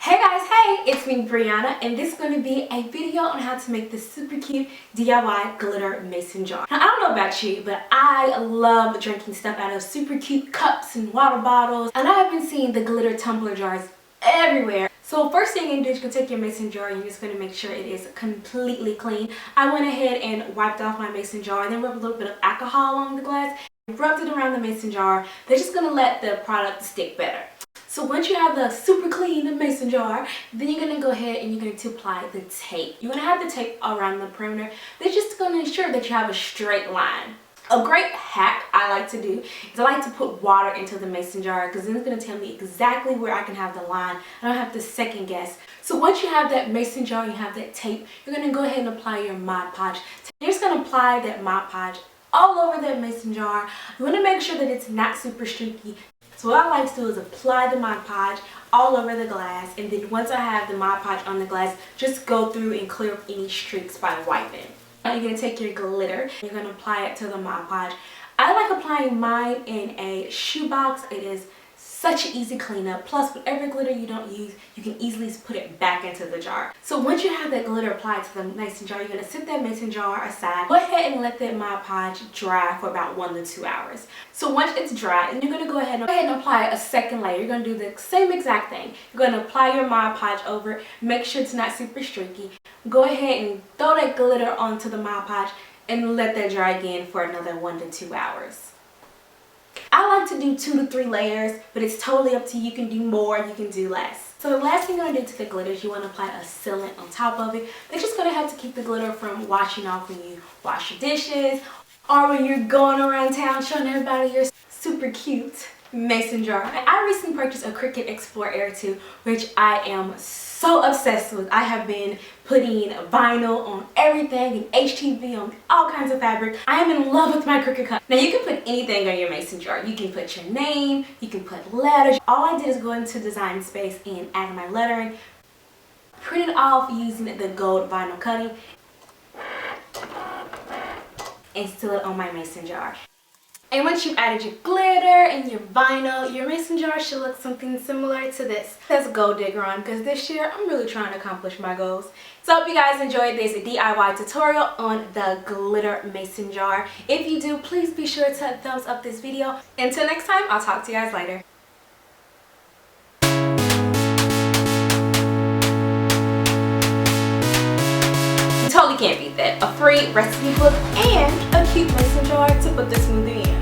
Hey guys, hey, it's me Brianna, and this is going to be a video on how to make this super cute DIY glitter mason jar. Now I don't know about you, but I love drinking stuff out of super cute cups and water bottles, and I have been seeing the glitter tumbler jars everywhere. So first thing you're going to do is you're going to take your mason jar and you're just going to make sure it is completely clean. I went ahead and wiped off my mason jar and then rubbed a little bit of alcohol on the glass, rubbed it around the mason jar. They're just going to let the product stick better. So once you have the super clean mason jar, then you're going to go ahead and you're going to apply the tape. You're going to have the tape around the perimeter. They're just going to ensure that you have a straight line. A great hack I like to do is I like to put water into the mason jar because then it's going to tell me exactly where I can have the line. I don't have to second guess. So once you have that mason jar, you have that tape, you're going to go ahead and apply your Mod Podge. You're just going to apply that Mod Podge all over that mason jar. You want to make sure that it's not super streaky. So what I like to do is apply the Mod Podge all over the glass, and then once I have the Mod Podge on the glass, just go through and clear up any streaks by wiping. Now you're going to take your glitter, you're going to apply it to the Mod Podge. I like applying mine in a shoebox. It is such an easy cleanup. Plus, whatever glitter you don't use, you can easily put it back into the jar. So once you have that glitter applied to the mason jar, you're going to set that mason jar aside. Go ahead and let that Mod Podge dry for about 1 to 2 hours. So once it's dry, and you're going to go ahead and apply a second layer. You're going to do the same exact thing. You're going to apply your Mod Podge over it. Make sure it's not super streaky. Go ahead and throw that glitter onto the Mod Podge and let that dry again for another 1 to 2 hours. I like to do 2 to 3 layers, but it's totally up to you. You can do more, you can do less. So the last thing you're going to do to the glitter is you want to apply a sealant on top of it. That's just going to help to keep the glitter from washing off when you wash your dishes or when you're going around town showing everybody your super cute mason jar. I recently purchased a Cricut Explore Air 2, which I am so obsessed with. I have been putting vinyl on everything and HTV on all kinds of fabric. I am in love with my Cricut cup. Now you can put anything on your mason jar. You can put your name, you can put letters. All I did is go into Design Space and add my lettering, print it off using the gold vinyl cutting, and seal it on my mason jar. And once you've added your glitter and your vinyl, your mason jar should look something similar to this. That's Gold Digger on, because this year I'm really trying to accomplish my goals. So I hope you guys enjoyed this DIY tutorial on the glitter mason jar. If you do, please be sure to thumbs up this video. Until next time, I'll talk to you guys later. You totally can't beat that. A free recipe book and a cute mason jar to put the smoothie in.